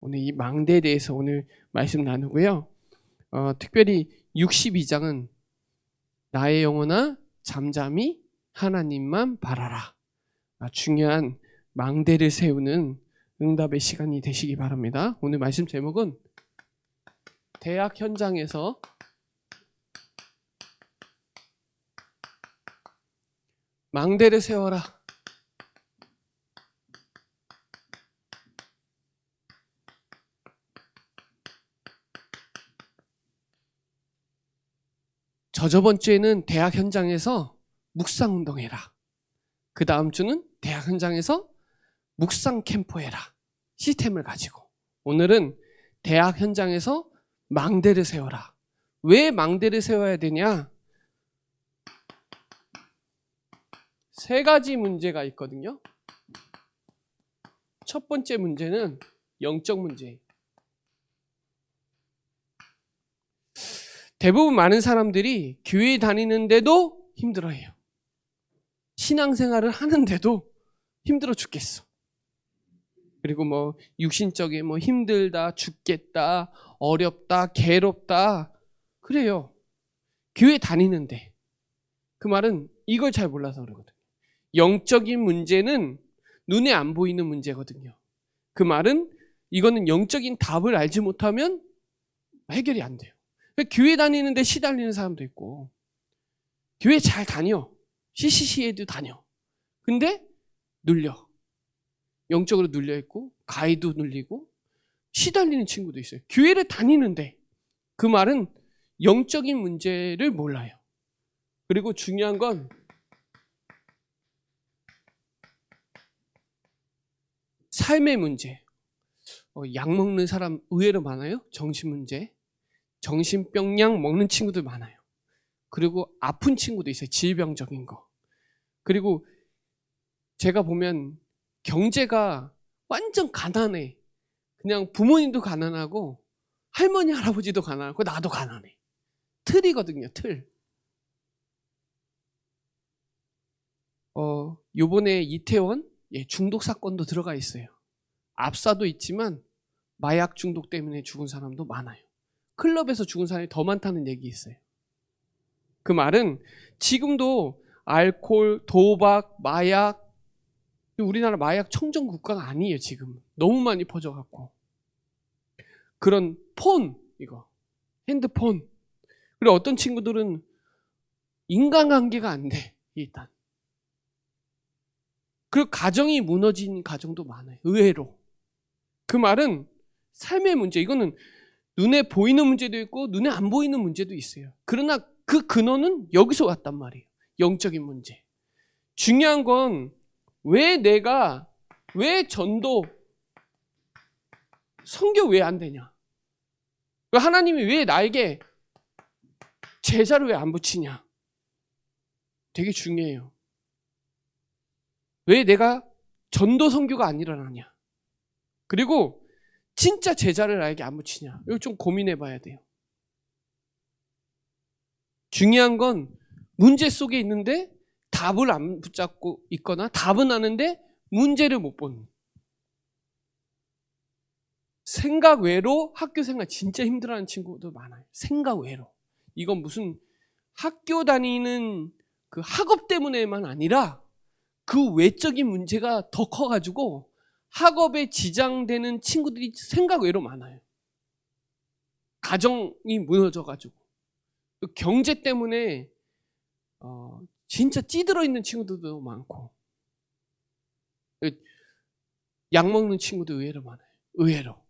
오늘 이 망대에 대해서 오늘 말씀 나누고요. 특별히 62장은 나의 영혼아 잠잠히 하나님만 바라라. 중요한 망대를 세우는 응답의 시간이 되시기 바랍니다. 오늘 말씀 제목은 대학 현장에서 망대를 세워라. 저번 주에는 대학 현장에서 묵상 운동해라. 그 다음 주는 대학 현장에서 묵상 캠프해라. 시스템을 가지고. 오늘은 대학 현장에서 망대를 세워라. 왜 망대를 세워야 되냐? 세 가지 문제가 있거든요. 첫 번째 문제는 영적 문제예요. 대부분 많은 사람들이 교회 다니는데도 힘들어해요. 신앙생활을 하는데도 힘들어 죽겠어. 그리고 육신적인 힘들다, 죽겠다, 어렵다, 괴롭다 그래요. 교회 다니는데. 그 말은 이걸 잘 몰라서 그러거든요. 영적인 문제는 눈에 안 보이는 문제거든요. 그 말은 이거는 영적인 답을 알지 못하면 해결이 안 돼요. 교회 다니는데 시달리는 사람도 있고, 교회 잘 다녀. CCC에도 다녀. 근데 눌려. 영적으로 눌려있고, 가해도 눌리고, 시달리는 친구도 있어요. 교회를 다니는데, 그 말은 영적인 문제를 몰라요. 그리고 중요한 건, 삶의 문제. 약 먹는 사람 의외로 많아요. 정신 문제. 정신병약 먹는 친구들 많아요. 그리고 아픈 친구도 있어요. 질병적인 거. 그리고 제가 보면 경제가 완전 가난해. 그냥 부모님도 가난하고 할머니 할아버지도 가난하고 나도 가난해. 틀이거든요. 틀. 요번에 이태원 중독 사건도 들어가 있어요. 압사도 있지만 마약 중독 때문에 죽은 사람도 많아요. 클럽에서 죽은 사람이 더 많다는 얘기 있어요. 그 말은 지금도 알코올, 도박, 마약, 우리나라 마약 청정 국가가 아니에요. 지금 너무 많이 퍼져갖고 그런 폰, 이거 핸드폰. 그리고 어떤 친구들은 인간관계가 안 돼. 일단 그리고 가정이 무너진 가정도 많아요. 의외로. 그 말은 삶의 문제, 이거는 눈에 보이는 문제도 있고 눈에 안 보이는 문제도 있어요. 그러나 그 근원은 여기서 왔단 말이에요. 영적인 문제. 중요한 건 왜 전도, 선교 왜 안 되냐? 하나님이 왜 나에게 제자를 왜 안 붙이냐? 되게 중요해요. 왜 내가 전도 선교가 안 일어나냐? 그리고 진짜 제자를 나에게 안 붙이냐? 이거 좀 고민해 봐야 돼요. 중요한 건 문제 속에 있는데 답을 안 붙잡고 있거나 답은 아는데 문제를 못 보는. 생각 외로 학교 생활 진짜 힘들어하는 친구도 많아요. 생각 외로. 이건 무슨 학교 다니는 그 학업 때문에만 아니라 그 외적인 문제가 더 커가지고 학업에 지장되는 친구들이 생각 외로 많아요. 가정이 무너져가지고 경제 때문에 진짜 찌들어 있는 친구들도 많고 약 먹는 친구도 의외로 많아요. 의외로.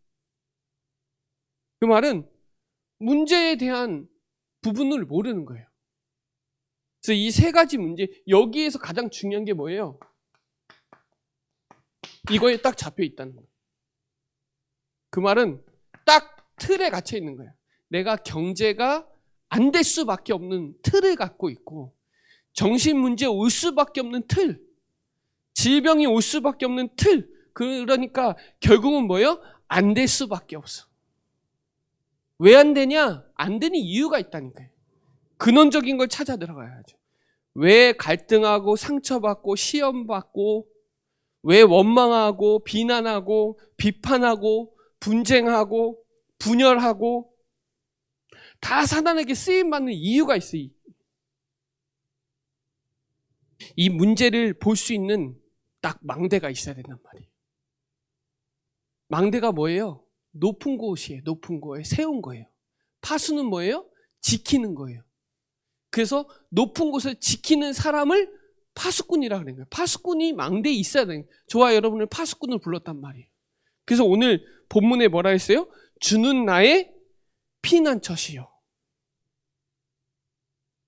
그 말은 문제에 대한 부분을 모르는 거예요. 그래서 이 세 가지 문제, 여기에서 가장 중요한 게 뭐예요? 이거에 딱 잡혀 있다는 거예요. 그 말은 딱 틀에 갇혀 있는 거예요. 내가 경제가 안 될 수밖에 없는 틀을 갖고 있고, 정신 문제 올 수밖에 없는 틀, 질병이 올 수밖에 없는 틀. 그러니까 결국은 뭐예요? 안 될 수밖에 없어. 왜 안 되냐? 안 되는 이유가 있다니까요. 근원적인 걸 찾아 들어가야죠. 왜 갈등하고 상처받고 시험받고, 왜 원망하고 비난하고 비판하고 분쟁하고 분열하고 다 사단에게 쓰임받는 이유가 있어요. 이 문제를 볼 수 있는 딱 망대가 있어야 된단 말이에요. 망대가 뭐예요? 높은 곳이에요. 높은 곳에 세운 거예요. 파수는 뭐예요? 지키는 거예요. 그래서 높은 곳을 지키는 사람을 파수꾼이라고 하는 거예요. 파수꾼이 망대에 있어야 되는 거예요. 저와 여러분을 파수꾼을 불렀단 말이에요. 그래서 오늘 본문에 뭐라 했어요? 주는 나의 피난처시요.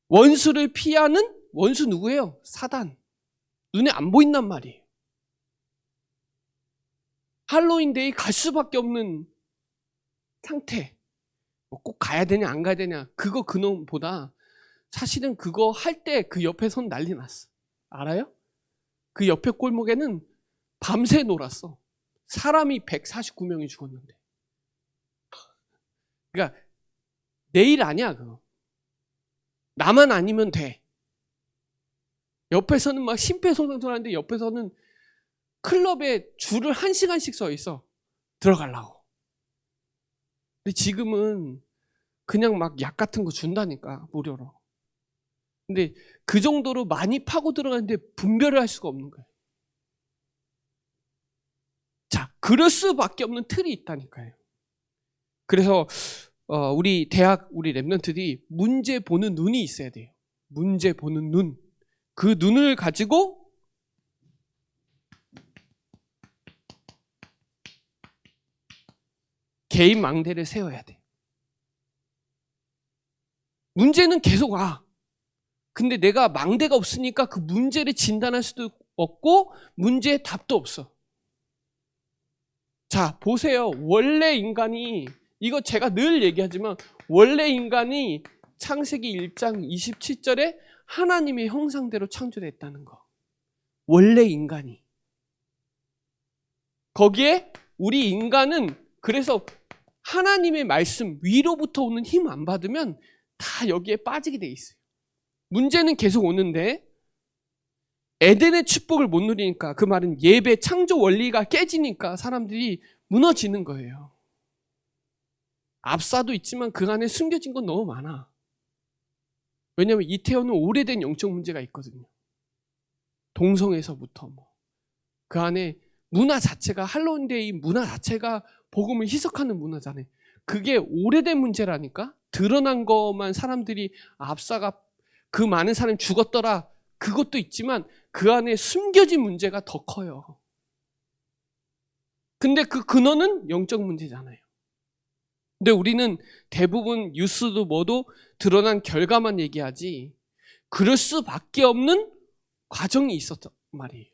원수를 피하는 원수 누구예요? 사단. 눈에 안 보인단 말이에요. 할로윈데이 갈 수밖에 없는 상태. 꼭 가야 되냐 안 가야 되냐 그거 그놈보다 사실은 그거 할 때 그 옆에 선 난리 났어. 알아요? 그 옆에 골목에는 밤새 놀았어. 사람이 149명이 죽었는데. 그러니까 내일 아니야 그거. 나만 아니면 돼. 옆에서는 막 심폐소생술하는데 옆에서는 클럽에 줄을 1시간씩 서 있어. 들어가려고. 근데 지금은 그냥 막 약 같은 거 준다니까 무료로. 근데 그 정도로 많이 파고 들어가는데 분별을 할 수가 없는 거예요. 자, 그럴 수밖에 없는 틀이 있다니까요. 그래서 우리 대학 우리 랩런트들이 문제 보는 눈이 있어야 돼요. 문제 보는 눈. 그 눈을 가지고 개인 망대를 세워야 돼. 문제는 계속 와. 근데 내가 망대가 없으니까 그 문제를 진단할 수도 없고 문제의 답도 없어. 자, 보세요. 원래 인간이, 이거 제가 늘 얘기하지만 원래 인간이 창세기 1장 27절에 하나님의 형상대로 창조됐다는 거. 원래 인간이. 거기에 우리 인간은 그래서 하나님의 말씀 위로부터 오는 힘 안 받으면 다 여기에 빠지게 돼 있어요. 문제는 계속 오는데 에덴의 축복을 못 누리니까, 그 말은 예배 창조 원리가 깨지니까 사람들이 무너지는 거예요. 압사도 있지만 그 안에 숨겨진 건 너무 많아. 왜냐하면 이태원은 오래된 영적 문제가 있거든요. 동성에서부터 그 안에 문화 자체가, 할로윈데이 문화 자체가 복음을 희석하는 문화잖아요. 그게 오래된 문제라니까. 드러난 것만 사람들이 압사가 그 많은 사람이 죽었더라 그것도 있지만 그 안에 숨겨진 문제가 더 커요. 근데 그 근원은 영적 문제잖아요. 근데 우리는 대부분 뉴스도 뭐도 드러난 결과만 얘기하지 그럴 수밖에 없는 과정이 있었단 말이에요.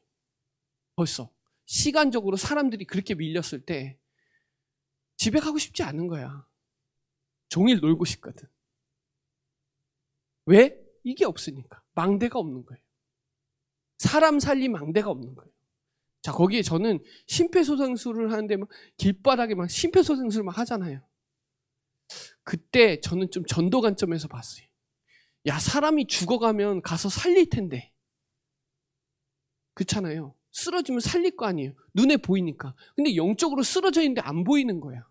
벌써 시간적으로 사람들이 그렇게 밀렸을 때 집에 가고 싶지 않은 거야. 종일 놀고 싶거든. 왜? 이게 없으니까. 망대가 없는 거예요. 사람 살림 망대가 없는 거예요. 자, 거기에 저는 심폐소생술을 하는데 막 길바닥에 막 심폐소생술 막 하잖아요. 그때 저는 좀 전도 관점에서 봤어요. 야, 사람이 죽어가면 가서 살릴 텐데. 그렇잖아요. 쓰러지면 살릴 거 아니에요. 눈에 보이니까. 근데 영적으로 쓰러져 있는데 안 보이는 거야.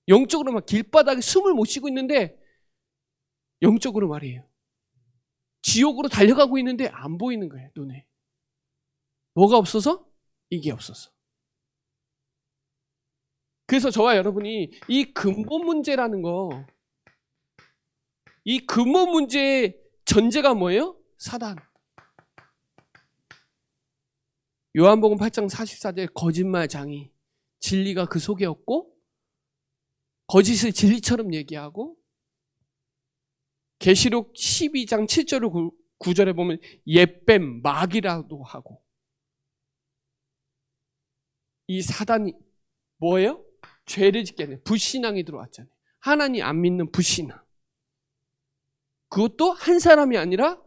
영적으로 막 길바닥에 숨을 못 쉬고 있는데 영적으로 말이에요. 지옥으로 달려가고 있는데 안 보이는 거예요. 눈에. 뭐가 없어서? 이게 없어서. 그래서 저와 여러분이 이 근본 문제라는 거, 이 근본 문제의 전제가 뭐예요? 사단. 요한복음 8장 44절 거짓말장이 진리가 그 속에 없고 거짓을 진리처럼 얘기하고, 계시록 12장 7절 9절에 보면 옛뱀 마귀라도 하고, 이 사단이 뭐예요? 죄를 짓게 하는 불신앙이 들어왔잖아요. 하나님 안 믿는 불신앙. 그것도 한 사람이 아니라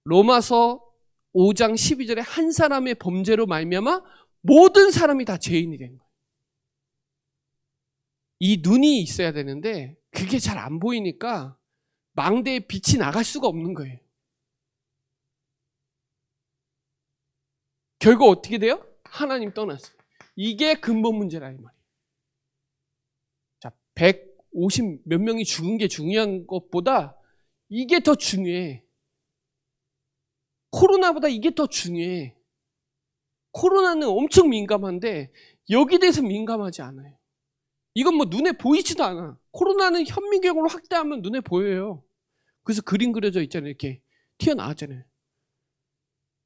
로마서 5장 12절에 한 사람의 범죄로 말미암아 모든 사람이 다 죄인이 된 거예요. 이 눈이 있어야 되는데 그게 잘 안 보이니까 망대에 빛이 나갈 수가 없는 거예요. 결국 어떻게 돼요? 하나님 떠났어요. 이게 근본 문제라 이 말이에요. 150 몇 명이 죽은 게 중요한 것보다 이게 더 중요해. 코로나보다 이게 더 중요해. 코로나는 엄청 민감한데 여기 대해서 민감하지 않아요. 이건 뭐 눈에 보이지도 않아. 코로나는 현미경으로 확대하면 눈에 보여요. 그래서 그림 그려져 있잖아요. 이렇게 튀어나왔잖아요.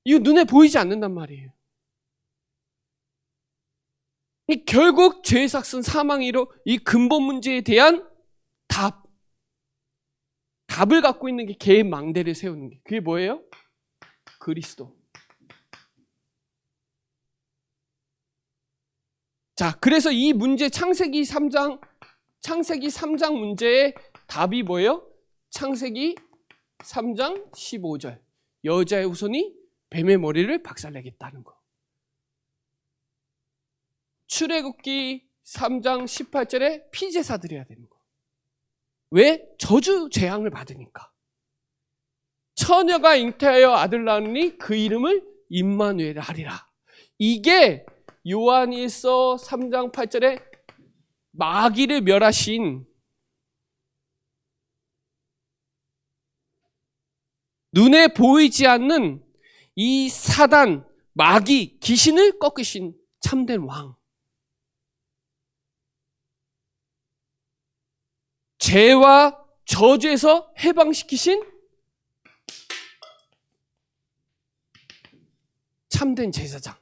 이거 눈에 보이지 않는단 말이에요. 결국 죄의 삭은 사망이로 이 근본 문제에 대한 답을 갖고 있는 게 개의 망대를 세우는 게. 그게 뭐예요? 그리스도. 자, 그래서 이 문제 창세기 3장 문제의 답이 뭐예요? 창세기 3장 15절. 여자의 후손이 뱀의 머리를 박살내겠다는 거. 출애굽기 3장 18절에 피제사 드려야 되는 거. 왜? 저주 재앙을 받으니까. 처녀가 잉태하여 아들 낳으니 그 이름을 임마누엘 하리라. 이게 요한일서 3장 8절에 마귀를 멸하신 눈에 보이지 않는 이 사단, 마귀, 귀신을 꺾으신 참된 왕. 죄와 저주에서 해방시키신 참된 제사장.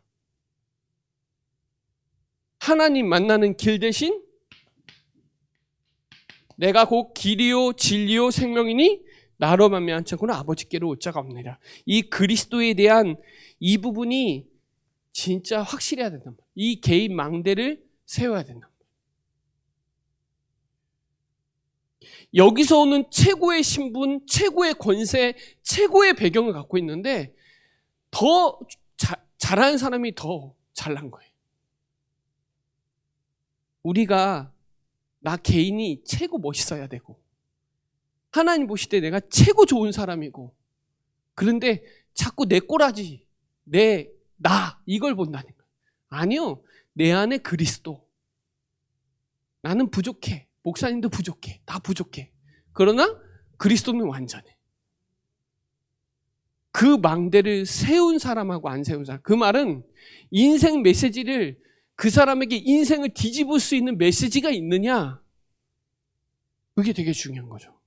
하나님 만나는 길 대신 내가 곧 길이요 진리요 생명이니 나로 말미암지 않고는 아버지께로 올 자가 없느니라. 이 그리스도에 대한 이 부분이 진짜 확실해야 된단 말이야. 이 개인 망대를 세워야 된단 말이야. 여기서 오는 최고의 신분, 최고의 권세, 최고의 배경을 갖고 있는데 더 잘하는 사람이 더 잘난 거예요. 우리가 나 개인이 최고 멋있어야 되고 하나님 보실 때 내가 최고 좋은 사람이고 그런데 자꾸 내 꼬라지, 나 이걸 본다는 거예요. 아니요. 내 안에 그리스도. 나는 부족해. 목사님도 부족해. 다 부족해. 그러나 그리스도는 완전해. 그 망대를 세운 사람하고 안 세운 사람. 그 말은 인생 메시지를 그 사람에게 인생을 뒤집을 수 있는 메시지가 있느냐? 그게 되게 중요한 거죠.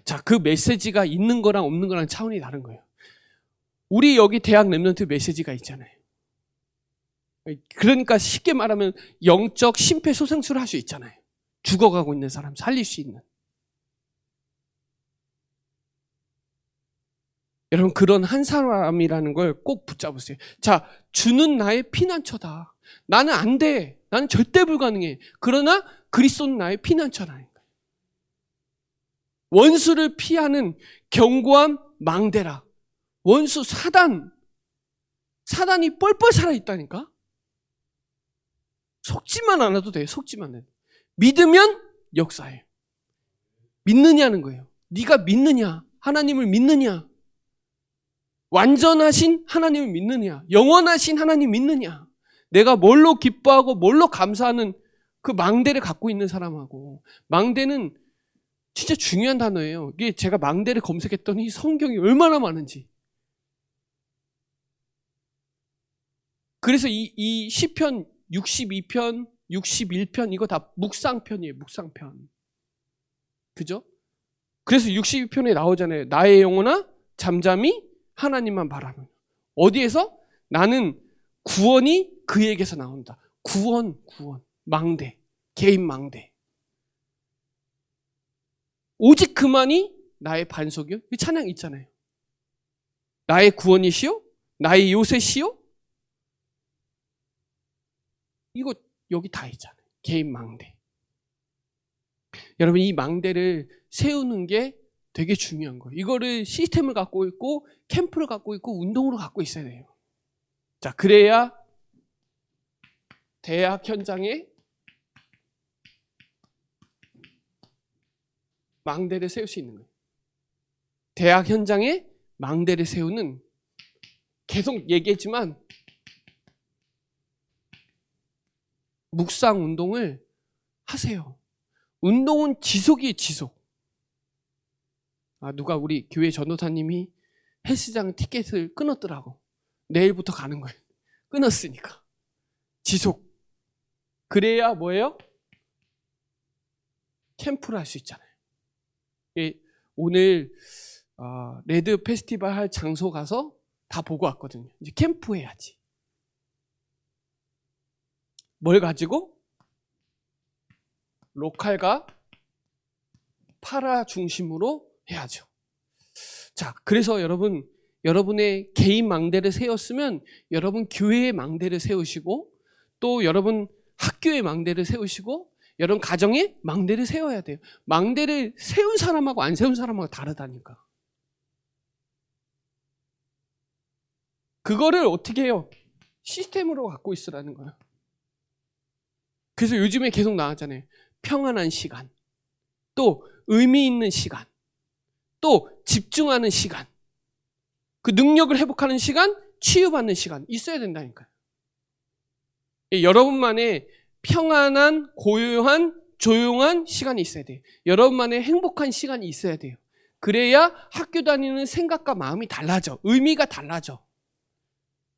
자, 그 메시지가 있는 거랑 없는 거랑 차원이 다른 거예요. 우리 여기 대학 랩런트 메시지가 있잖아요. 그러니까 쉽게 말하면 영적 심폐소생술을 할 수 있잖아요. 죽어가고 있는 사람 살릴 수 있는. 여러분 그런 한 사람이라는 걸 꼭 붙잡으세요. 자, 주는 나의 피난처다. 나는 안 돼. 나는 절대 불가능해. 그러나 그리스도는 나의 피난처라는 거예요. 원수를 피하는 견고한 망대라. 원수 사단이 뻘뻘 살아있다니까. 속지만 않아도 돼요. 속지만 해도. 믿으면 역사해요. 믿느냐는 거예요. 네가 믿느냐? 하나님을 믿느냐? 완전하신 하나님을 믿느냐? 영원하신 하나님 믿느냐? 내가 뭘로 기뻐하고 뭘로 감사하는 그 망대를 갖고 있는 사람하고. 망대는 진짜 중요한 단어예요. 이게 제가 망대를 검색했더니 성경이 얼마나 많은지. 그래서 이 시편 62편, 61편 이거 다 묵상편이에요. 묵상편. 그죠? 그래서 62편에 나오잖아요. 나의 영혼아 잠잠히 하나님만 바라는. 어디에서? 나는 구원이 그에게서 나온다. 구원. 망대. 개인 망대. 오직 그만이 나의 반석이요. 이 찬양 있잖아요. 나의 구원이시요? 나의 요새시요? 이거 여기 다 있잖아요. 개인 망대. 여러분 이 망대를 세우는 게 되게 중요한 거예요. 이거를 시스템을 갖고 있고 캠프를 갖고 있고 운동으로 갖고 있어야 돼요. 자, 그래야 대학 현장에 망대를 세울 수 있는 거예요. 대학 현장에 망대를 세우는 계속 얘기했지만 묵상 운동을 하세요. 운동은 지속이에요, 지속. 누가 우리 교회 전도사님이 헬스장 티켓을 끊었더라고. 내일부터 가는 거예요. 끊었으니까. 지속. 그래야 뭐예요? 캠프를 할 수 있잖아요. 오늘 레드 페스티벌 할 장소 가서 다 보고 왔거든요. 이제 캠프 해야지. 뭘 가지고? 로컬과 파라 중심으로 해야죠. 자, 그래서 여러분의 개인 망대를 세웠으면 여러분 교회의 망대를 세우시고 또 여러분 학교의 망대를 세우시고 여러분 가정의 망대를 세워야 돼요. 망대를 세운 사람하고 안 세운 사람하고 다르다니까. 그거를 어떻게 해요? 시스템으로 갖고 있으라는 거예요. 그래서 요즘에 계속 나왔잖아요. 평안한 시간, 또 의미 있는 시간, 또 집중하는 시간, 그 능력을 회복하는 시간, 치유받는 시간 있어야 된다니까요. 여러분만의 평안한, 고요한, 조용한 시간이 있어야 돼요. 여러분만의 행복한 시간이 있어야 돼요. 그래야 학교 다니는 생각과 마음이 달라져. 의미가 달라져.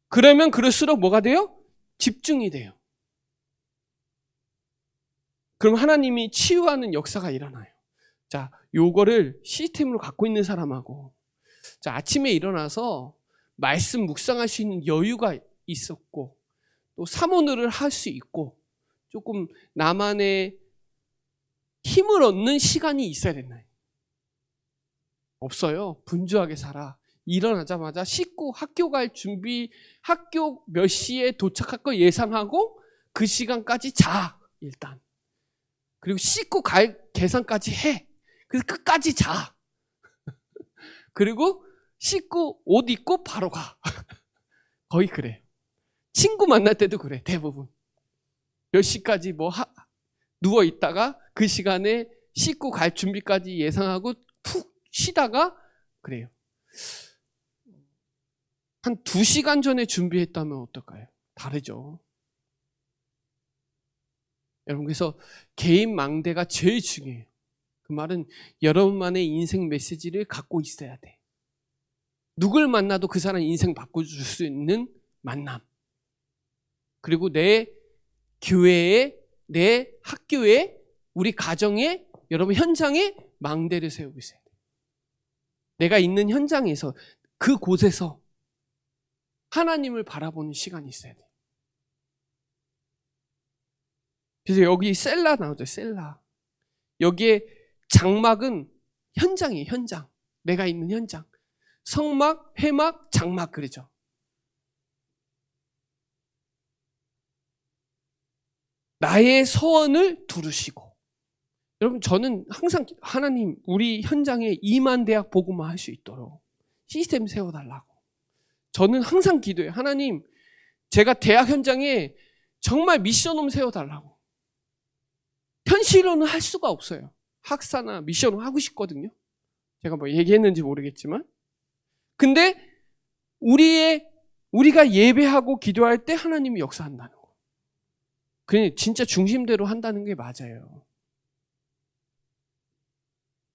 그러면 그럴수록 뭐가 돼요? 집중이 돼요. 그럼 하나님이 치유하는 역사가 일어나요. 자, 요거를 시스템으로 갖고 있는 사람하고, 자, 아침에 일어나서 말씀 묵상할 수 있는 여유가 있었고, 또 사모늘을 할 수 있고, 조금 나만의 힘을 얻는 시간이 있어야 되나요? 없어요. 분주하게 살아. 일어나자마자 씻고 학교 갈 준비, 학교 몇 시에 도착할 거 예상하고 그 시간까지 자, 일단. 그리고 씻고 갈 계산까지 해. 그래서 끝까지 자. 그리고 씻고 옷 입고 바로 가. 거의 그래. 친구 만날 때도 그래, 대부분. 몇 시까지 누워 있다가 그 시간에 씻고 갈 준비까지 예상하고 푹 쉬다가 그래요. 한 2시간 전에 준비했다면 어떨까요? 다르죠. 여러분, 그래서 개인 망대가 제일 중요해요. 그 말은 여러분만의 인생 메시지를 갖고 있어야 돼. 누굴 만나도 그 사람 인생 바꿔줄 수 있는 만남. 그리고 내 교회에, 내 학교에, 우리 가정에, 여러분 현장에 망대를 세우고 있어야 돼. 내가 있는 현장에서, 그곳에서 하나님을 바라보는 시간이 있어야 돼. 그래서 여기 셀라 나오죠, 셀라. 여기에 장막은 현장이에요, 현장. 내가 있는 현장. 성막, 회막, 장막 그러죠. 나의 서원을 두르시고. 여러분, 저는 항상 하나님, 우리 현장에 2만 대학 복음화 할 수 있도록 시스템 세워달라고. 저는 항상 기도해요. 하나님, 제가 대학 현장에 정말 미션홈 세워달라고. 현실로는 할 수가 없어요. 학사나 미션홈 하고 싶거든요. 제가 뭐 얘기했는지 모르겠지만. 근데 우리가 예배하고 기도할 때 하나님이 역사한다는 거. 그냥 진짜 중심대로 한다는 게 맞아요.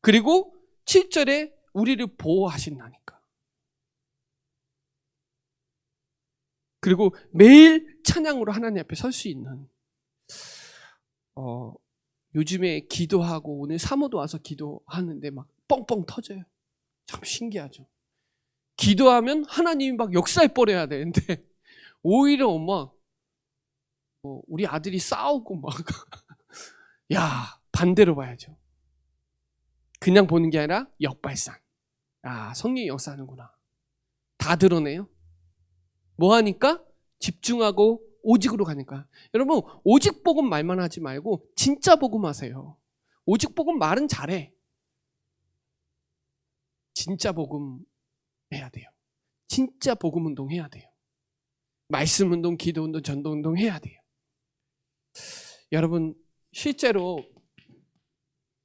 그리고 7절에 우리를 보호하신다니까. 그리고 매일 찬양으로 하나님 앞에 설 수 있는, 요즘에 기도하고 오늘 사모도 와서 기도하는데 막 뻥뻥 터져요. 참 신기하죠. 기도하면 하나님이 막 역사해 버려야 되는데 오히려 우리 아들이 싸우고 막 야, 반대로 봐야죠. 그냥 보는 게 아니라 역발상. 성령이 역사하는구나. 다 드러내요. 뭐 하니까? 집중하고 오직으로 가니까. 여러분, 오직 복음 말만 하지 말고 진짜 복음 하세요. 오직 복음 말은 잘해. 진짜 복음 해야 돼요. 진짜 복음 운동 해야 돼요. 말씀 운동, 기도 운동, 전도 운동 해야 돼요. 여러분, 실제로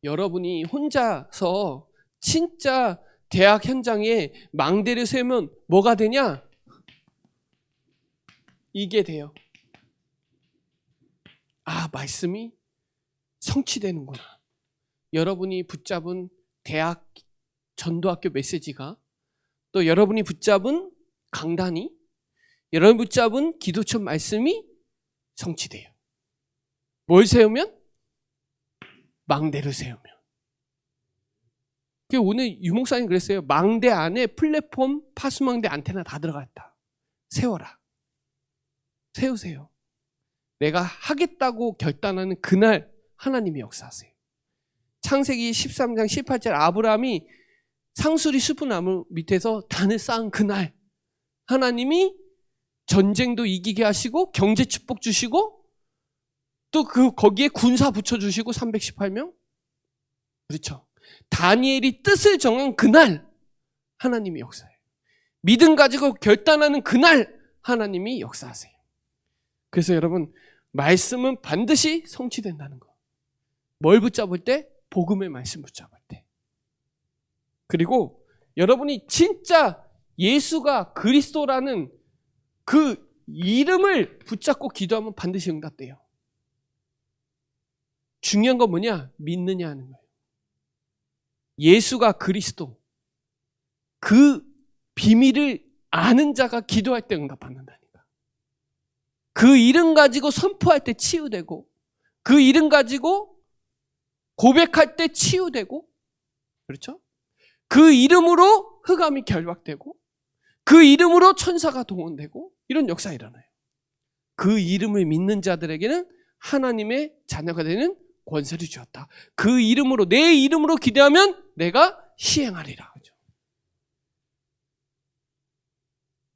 여러분이 혼자서 진짜 대학 현장에 망대를 세우면 뭐가 되냐? 이게 돼요. 말씀이 성취되는구나. 여러분이 붙잡은 대학 전도학교 메시지가, 또 여러분이 붙잡은 강단이, 여러분이 붙잡은 기도처 말씀이 성취돼요. 뭘 세우면? 망대를 세우면. 오늘 유목사님 그랬어요. 망대 안에 플랫폼, 파수망대, 안테나 다 들어갔다. 세워라. 세우세요. 내가 하겠다고 결단하는 그날 하나님이 역사하세요. 창세기 13장 18절 아브라함이 상수리 수프나무 밑에서 단을 쌓은 그날 하나님이 전쟁도 이기게 하시고 경제 축복 주시고 또 거기에 군사 붙여주시고 318명. 그렇죠. 다니엘이 뜻을 정한 그날 하나님이 역사해요. 믿음 가지고 결단하는 그날 하나님이 역사하세요. 그래서 여러분, 말씀은 반드시 성취된다는 거. 뭘 붙잡을 때? 복음의 말씀 붙잡을 때. 그리고 여러분이 진짜 예수가 그리스도라는 그 이름을 붙잡고 기도하면 반드시 응답돼요. 중요한 건 뭐냐? 믿느냐 하는 거예요. 예수가 그리스도, 그 비밀을 아는 자가 기도할 때 응답받는다니까. 그 이름 가지고 선포할 때 치유되고, 그 이름 가지고 고백할 때 치유되고, 그렇죠? 그 이름으로 흑암이 결박되고, 그 이름으로 천사가 동원되고, 이런 역사가 일어나요. 그 이름을 믿는 자들에게는 하나님의 자녀가 되는 권세를 주었다. 그 이름으로, 내 이름으로 기도하면 내가 시행하리라. 그죠?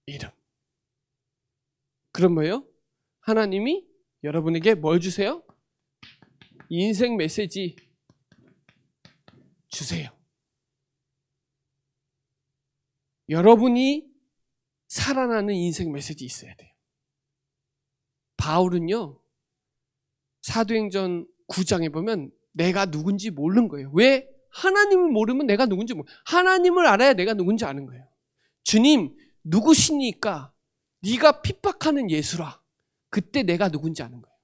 이름. 그럼 뭐예요? 하나님이 여러분에게 뭘 주세요? 인생 메시지 주세요. 여러분이 살아나는 인생 메시지 있어야 돼요. 바울은요, 사도행전 9장에 보면 내가 누군지 모르는 거예요. 왜? 하나님을 모르면 내가 누군지 모르는 거예요. 하나님을 알아야 내가 누군지 아는 거예요. 주님, 누구시니까? 네가 핍박하는 예수라. 그때 내가 누군지 아는 거예요.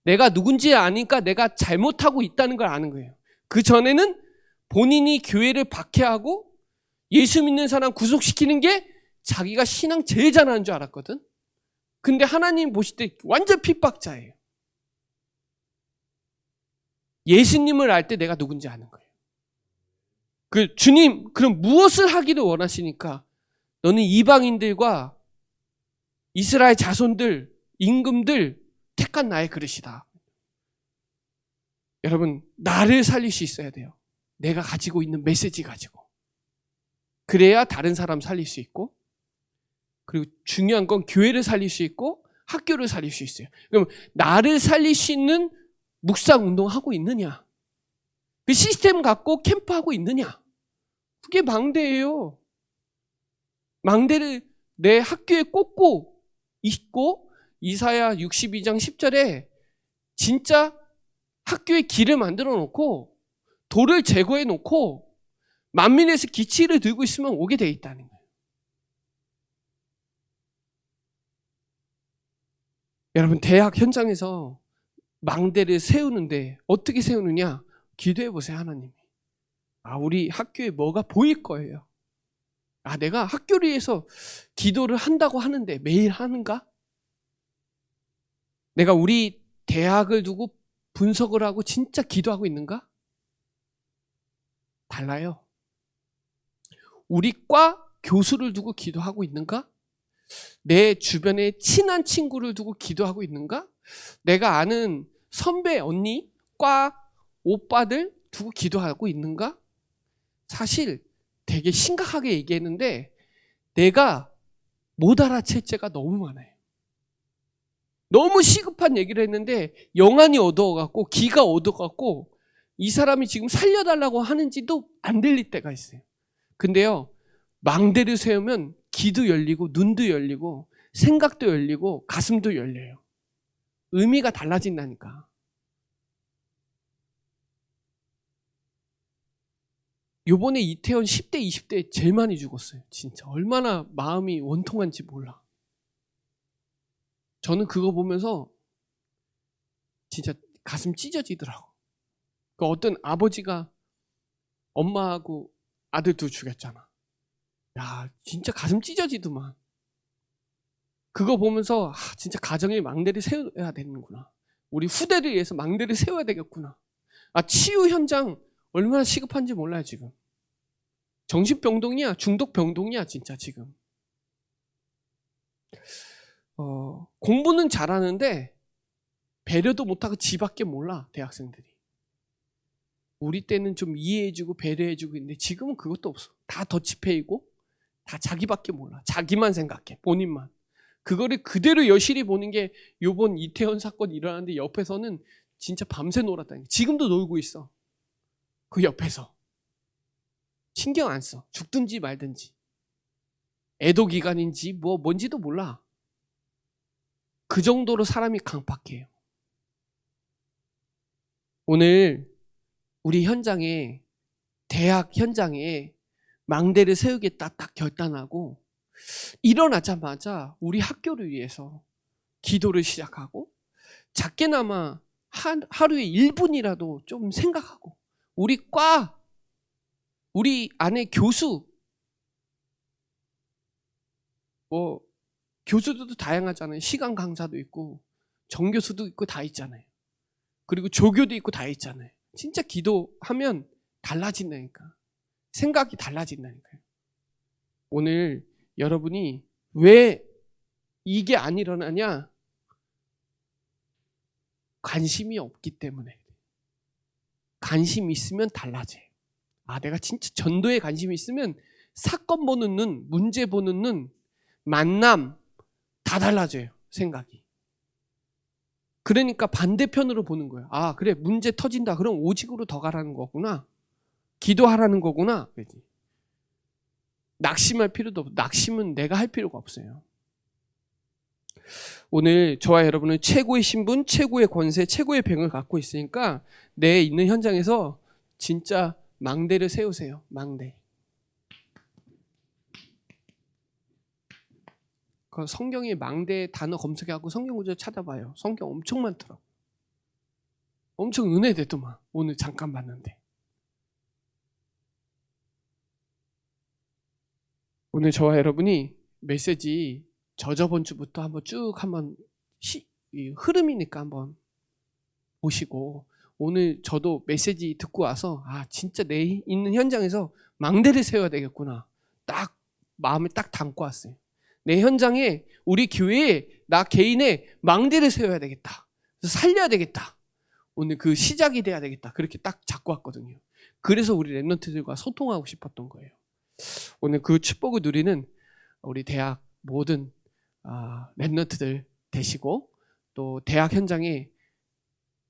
내가 누군지 아니까 내가 잘못하고 있다는 걸 아는 거예요. 그 전에는 본인이 교회를 박해하고 예수 믿는 사람 구속시키는 게 자기가 신앙 제일 잘하는 줄 알았거든. 근데 하나님 보실 때 완전 핍박자예요. 예수님을 알 때 내가 누군지 아는 거예요. 주님, 그럼 무엇을 하기를 원하시니까? 너는 이방인들과 이스라엘 자손들, 임금들 택한 나의 그릇이다. 여러분, 나를 살릴 수 있어야 돼요. 내가 가지고 있는 메시지 가지고. 그래야 다른 사람 살릴 수 있고, 그리고 중요한 건 교회를 살릴 수 있고 학교를 살릴 수 있어요. 그럼 나를 살릴 수 있는 묵상 운동하고 있느냐? 그 시스템 갖고 캠프하고 있느냐? 그게 망대예요. 망대를 내 학교에 꽂고 있고, 이사야 62장 10절에 진짜 학교에 길을 만들어 놓고 돌을 제거해 놓고 만민에서 기치를 들고 있으면 오게 돼 있다는 거예요. 여러분, 대학 현장에서 망대를 세우는데 어떻게 세우느냐? 기도해 보세요. 하나님, 우리 학교에 뭐가 보일 거예요. 내가 학교를 위해서 기도를 한다고 하는데 매일 하는가? 내가 우리 대학을 두고 분석을 하고 진짜 기도하고 있는가? 달라요. 우리 과 교수를 두고 기도하고 있는가? 내 주변에 친한 친구를 두고 기도하고 있는가? 내가 아는 선배, 언니, 과 오빠들 두고 기도하고 있는가? 사실 되게 심각하게 얘기했는데 내가 못 알아챌 죄가 너무 많아요. 너무 시급한 얘기를 했는데 영안이 어두워갖고 기가 어두워갖고 이 사람이 지금 살려달라고 하는지도 안 들릴 때가 있어요. 근데요, 망대를 세우면 귀도 열리고 눈도 열리고 생각도 열리고 가슴도 열려요. 의미가 달라진다니까. 요번에 이태원 10대 20대 제일 많이 죽었어요. 진짜 얼마나 마음이 원통한지 몰라. 저는 그거 보면서 진짜 가슴 찢어지더라고. 그 어떤 아버지가 엄마하고 아들 둘 죽였잖아. 야, 진짜 가슴 찢어지더만. 그거 보면서 진짜 가정에 망대를 세워야 되는구나. 우리 후대를 위해서 망대를 세워야 되겠구나. 치유 현장 얼마나 시급한지 몰라요 지금. 정신병동이야, 중독병동이야 진짜 지금. 공부는 잘하는데 배려도 못하고 지밖에 몰라 대학생들이. 우리 때는 좀 이해해주고 배려해주고 있는데 지금은 그것도 없어. 다 더치페이고 다 자기밖에 몰라. 자기만 생각해. 본인만. 그거를 그대로 여실히 보는 게 요번 이태원 사건 일어났는데 옆에서는 진짜 밤새 놀았다니. 지금도 놀고 있어. 그 옆에서. 신경 안 써. 죽든지 말든지. 애도 기간인지 뭔지도 몰라. 그 정도로 사람이 강팍해요. 오늘 우리 현장에, 대학 현장에 망대를 세우겠다 딱 결단하고 일어나자마자 우리 학교를 위해서 기도를 시작하고 작게나마 하루에 1분이라도 좀 생각하고 우리 안에 교수, 교수들도 다양하잖아요. 시간 강사도 있고 정교수도 있고 다 있잖아요. 그리고 조교도 있고 다 있잖아요. 진짜 기도하면 달라진다니까. 생각이 달라진다니까요. 오늘 여러분이 왜 이게 안 일어나냐? 관심이 없기 때문에. 관심이 있으면 달라져요. 내가 진짜 전도에 관심이 있으면 사건 보는 눈, 문제 보는 눈, 만남 다 달라져요. 생각이. 그러니까 반대편으로 보는 거예요. 그래, 문제 터진다. 그럼 오직으로 더 가라는 거구나. 기도하라는 거구나. 낙심할 필요도 없고, 낙심은 내가 할 필요가 없어요. 오늘 저와 여러분은 최고의 신분, 최고의 권세, 최고의 병을 갖고 있으니까 내 있는 현장에서 진짜 망대를 세우세요. 망대. 그 성경에 망대 단어 검색하고 성경 구절 찾아봐요. 성경 엄청 많더라고. 엄청 은혜되더만. 오늘 잠깐 봤는데. 오늘 저와 여러분이 메시지 저번 주부터 한번 쭉 흐름이니까 한번 보시고, 오늘 저도 메시지 듣고 와서 진짜 내 있는 현장에서 망대를 세워야 되겠구나. 딱 마음에 딱 담고 왔어요. 내 현장에, 우리 교회에, 나 개인의 망대를 세워야 되겠다. 그래서 살려야 되겠다. 오늘 그 시작이 돼야 되겠다. 그렇게 딱 잡고 왔거든요. 그래서 우리 랩런트들과 소통하고 싶었던 거예요. 오늘 그 축복을 누리는 우리 대학 모든 랩런트들 되시고, 또 대학 현장에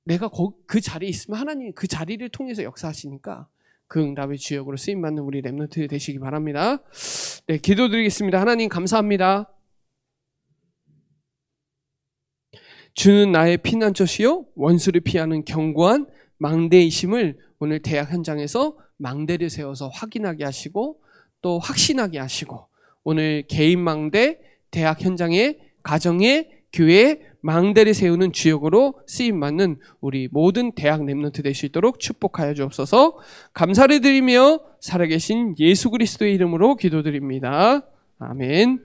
내가 그 자리에 있으면 하나님 그 자리를 통해서 역사하시니까 그 응답의 주역으로 쓰임받는 우리 랩런트 되시기 바랍니다. 네, 기도드리겠습니다. 하나님 감사합니다. 주는 나의 피난처시요 원수를 피하는 견고한 망대이심을 오늘 대학 현장에서 망대를 세워서 확인하게 하시고 또 확신하게 하시고, 오늘 개인 망대, 대학 현장에, 가정에, 교회에 망대를 세우는 주역으로 쓰임받는 우리 모든 대학 랩런트 될 수 있도록 축복하여 주옵소서. 감사를 드리며 살아계신 예수 그리스도의 이름으로 기도드립니다. 아멘.